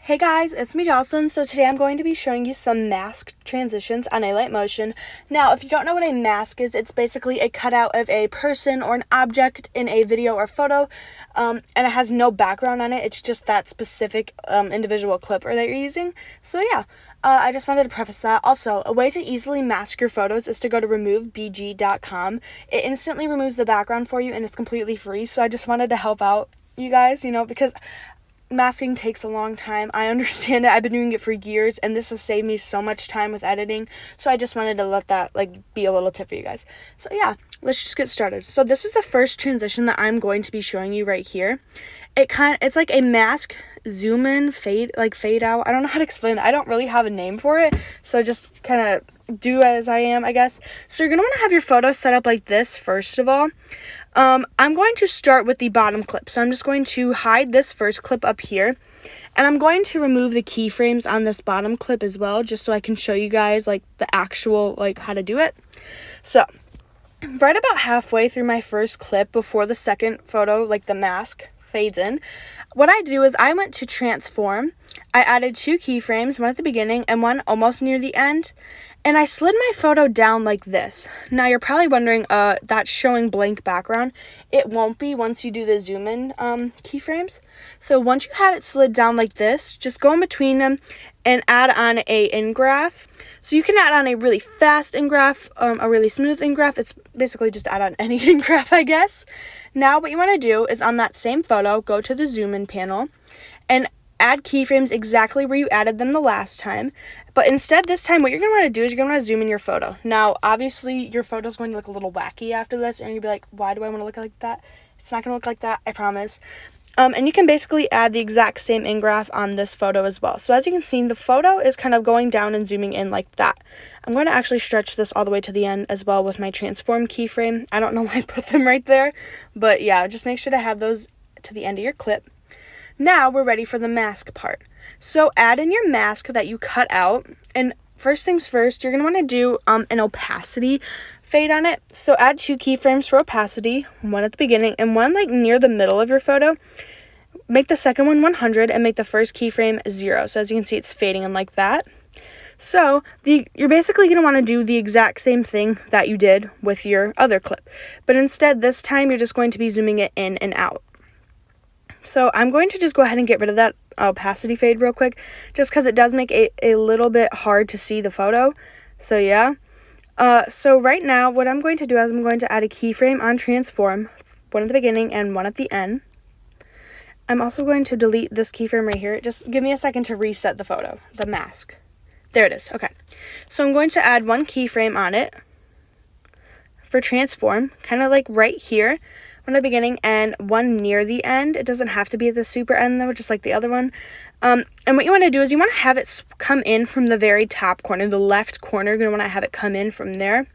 Hey guys, it's me Jocelyn. So today I'm going to be showing you some mask transitions on Alight Motion. Now, if you don't know what a mask is, it's basically a cutout of a person or an object in a video or photo, and it has no background on it. It's just that specific individual clip that you're using. So yeah, I just wanted to preface that. Also, a way to easily mask your photos is to go to removebg.com. It instantly removes the background for you and it's completely free. So I just wanted to help out you guys, because masking takes a long time. I understand it. I've been doing it for years, and this has saved me so much time with editing. So I just wanted to let that be a little tip for you guys. So yeah, let's just get started. So this is the first transition that I'm going to be showing you right here. It's like a mask zoom in, fade out. I don't know how to explain it. I don't really have a name for it. So just kind of do as I am, I guess. So you're going to want to have your photo set up like this first of all. I'm going to start with the bottom clip. So I'm just going to hide this first clip up here. And I'm going to remove the keyframes on this bottom clip as well, just so I can show you guys the actual how to do it. So right about halfway through my first clip before the second photo, the mask fades in, what I do is I went to transform. I added 2 keyframes, one at the beginning and one almost near the end. And I slid my photo down like this. Now you're probably wondering, that's showing blank background. It won't be once you do the zoom in keyframes. So once you have it slid down like this, just go in between them and add on a in-graph. So you can add on a really fast in-graph, a really smooth in-graph. It's basically just add on any in-graph, I guess. Now what you want to do is on that same photo, go to the zoom in panel and add keyframes exactly where you added them the last time. But instead, this time, what you're going to want to do is you're going to want to zoom in your photo. Now, obviously, your photo is going to look a little wacky after this, and you'll be like, why do I want to look like that? It's not going to look like that, I promise. And you can basically add the exact same in-graph on this photo as well. So as you can see, the photo is kind of going down and zooming in like that. I'm going to actually stretch this all the way to the end as well with my transform keyframe. I don't know why I put them right there, but yeah, just make sure to have those to the end of your clip. Now we're ready for the mask part. So add in your mask that you cut out, and first things first, you're going to want to do an opacity fade on it. So add 2 keyframes for opacity, one at the beginning and one near the middle of your photo. Make the second one 100 and make the first keyframe 0. So as you can see, it's fading in like that. So you're basically going to want to do the exact same thing that you did with your other clip, but instead this time you're just going to be zooming it in and out. So I'm going to just go ahead and get rid of that opacity fade real quick, just because it does make it a little bit hard to see the photo. So yeah. So right now what I'm going to do is I'm going to add a keyframe on transform, one at the beginning and one at the end. I'm also going to delete this keyframe right here. Just give me a second to reset the photo, the mask. There it is. Okay. So I'm going to add 1 keyframe on it for transform, kind of right here. One at the beginning and one near the end. It doesn't have to be at the super end though, just like the other one. And what you want to do is you want to have it come in from the very top corner, the left corner. You're going to want to have it come in from there.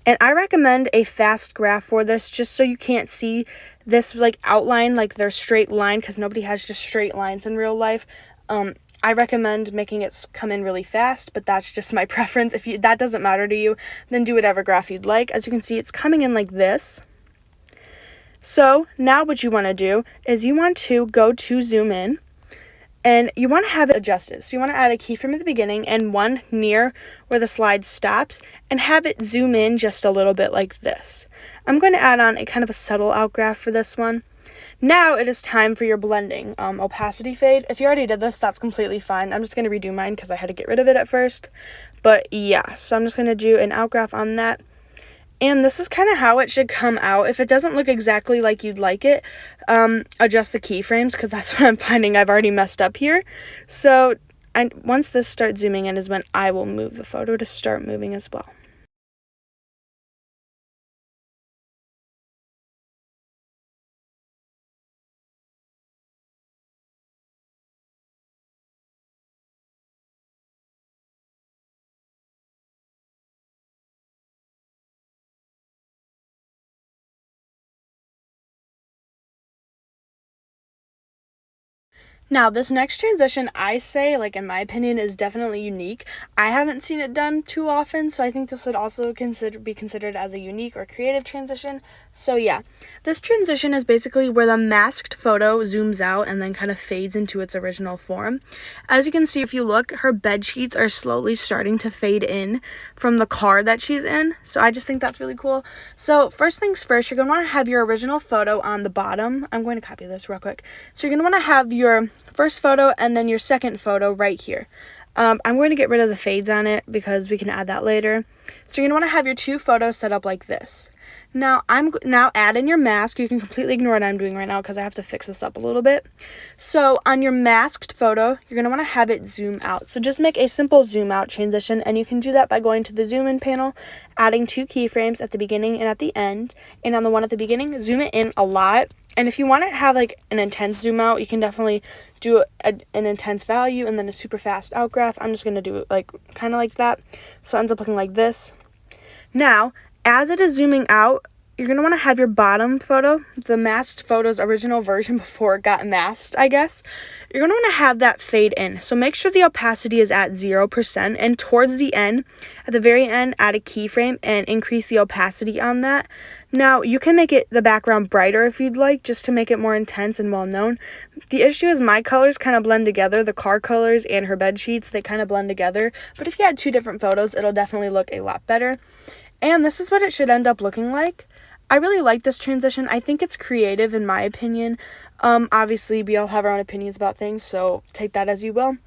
And I recommend a fast graph for this, just so you can't see this outline, their straight line, because nobody has just straight lines in real life. I recommend making it come in really fast, but that's just my preference. If that doesn't matter to you, then do whatever graph you'd like. As you can see, it's coming in like this. So now what you want to do is you want to go to zoom in and you want to have it adjusted. So you want to add a keyframe at the beginning and one near where the slide stops and have it zoom in just a little bit like this. I'm going to add on a kind of a subtle outgraph for this one. Now it is time for your blending opacity fade. If you already did this, that's completely fine. I'm just going to redo mine because I had to get rid of it at first. But yeah, so I'm just going to do an outgraph on that. And this is kind of how it should come out. If it doesn't look exactly like you'd like it, adjust the keyframes, because that's what I'm finding I've already messed up here. So once this starts zooming in is when I will move the photo to start moving as well. Now, this next transition, I say, in my opinion, is definitely unique. I haven't seen it done too often, so I think this would also be considered as a unique or creative transition. So yeah, this transition is basically where the masked photo zooms out and then kind of fades into its original form. As you can see, if you look, her bed sheets are slowly starting to fade in from the car that she's in. So I just think that's really cool. So first things first, you're going to want to have your original photo on the bottom. I'm going to copy this real quick. So you're going to want to have your first photo and then your second photo right here. I'm going to get rid of the fades on it because we can add that later. So you're going to want to have your two photos set up like this. Now add in your mask. You can completely ignore what I'm doing right now because I have to fix this up a little bit. So on your masked photo, you're going to want to have it zoom out. So just make a simple zoom out transition, and you can do that by going to the zoom in panel, adding two keyframes at the beginning and at the end. And on the one at the beginning, zoom it in a lot. And if you want to have like an intense zoom out, you can definitely do an intense value and then a super fast outgraph. I'm just going to do it like kind of like that. So it ends up looking like this. Now, as it is zooming out, you're going to want to have your bottom photo, the masked photo's original version before it got masked, I guess. You're going to want to have that fade in. So make sure the opacity is at 0%. And towards the end, at the very end, add a keyframe and increase the opacity on that. Now, you can make the background brighter if you'd like, just to make it more intense and well-known. The issue is my colors kind of blend together. The car colors and her bed sheets, they kind of blend together. But if you had two different photos, it'll definitely look a lot better. And this is what it should end up looking like. I really like this transition. I think it's creative in my opinion. Obviously, we all have our own opinions about things, so take that as you will.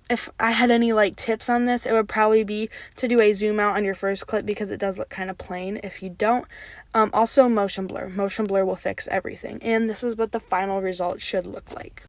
If I had any like tips on this, it would probably be to do a zoom out on your first clip because it does look kind of plain if you don't. Also, motion blur. Motion blur will fix everything. And this is what the final result should look like.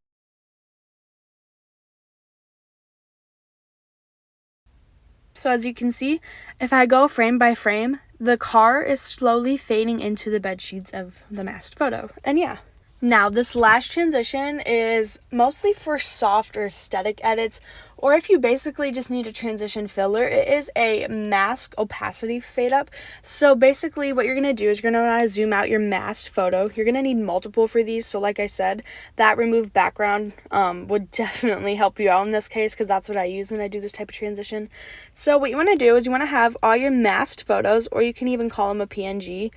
So as you can see, if I go frame by frame, the car is slowly fading into the bed sheets of the masked photo. And yeah. Now, this last transition is mostly for soft or aesthetic edits, or if you basically just need a transition filler, it is a mask opacity fade up. So basically what you're going to do is you're going to want to zoom out your masked photo. You're going to need multiple for these. So like I said, that remove background would definitely help you out in this case because that's what I use when I do this type of transition. So what you want to do is you want to have all your masked photos, or you can even call them a PNG.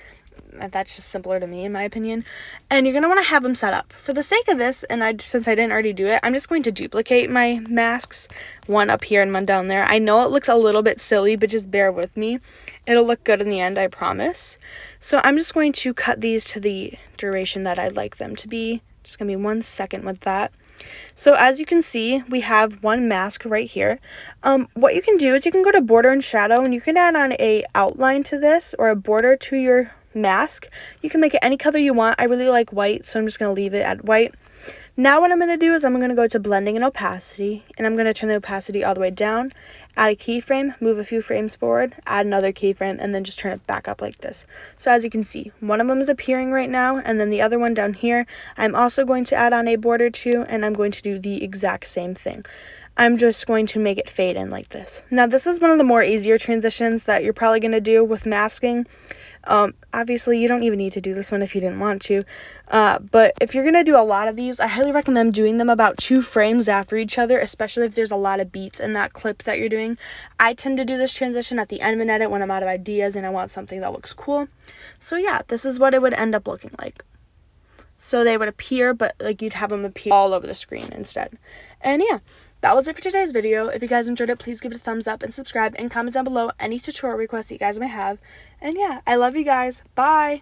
That's just simpler to me, in my opinion. And you're going to want to have them set up. For the sake of this, and since I didn't already do it, I'm just going to duplicate my masks, one up here and one down there. I know it looks a little bit silly, but just bear with me. It'll look good in the end, I promise. So I'm just going to cut these to the duration that I'd like them to be. Just going to be 1 second with that. So as you can see, we have one mask right here. What you can do is you can go to border and shadow, and you can add on a outline to this, or a border to your mask. You can make it any color you want. I really like white, so I'm just going to leave it at white. Now what I'm going to do is I'm going to go to blending and opacity, and I'm going to turn the opacity all the way down, add a keyframe, move a few frames forward, add another keyframe, and then just turn it back up like this. So as you can see, one of them is appearing right now, and then the other one down here, I'm also going to add on a border to, and I'm going to do the exact same thing. I'm just going to make it fade in like this. Now this is one of the more easier transitions that you're probably going to do with masking. Obviously you don't even need to do this one if you didn't want to, but if you're going to do a lot of these, I highly recommend doing them about 2 frames after each other, especially if there's a lot of beats in that clip that you're doing. I tend to do this transition at the end of an edit when I'm out of ideas and I want something that looks cool. So yeah, this is what it would end up looking like. So they would appear, but like you'd have them appear all over the screen instead. And yeah, that was it for today's video. If you guys enjoyed it, please give it a thumbs up and subscribe, and comment down below any tutorial requests that you guys may have. And yeah, I love you guys. Bye!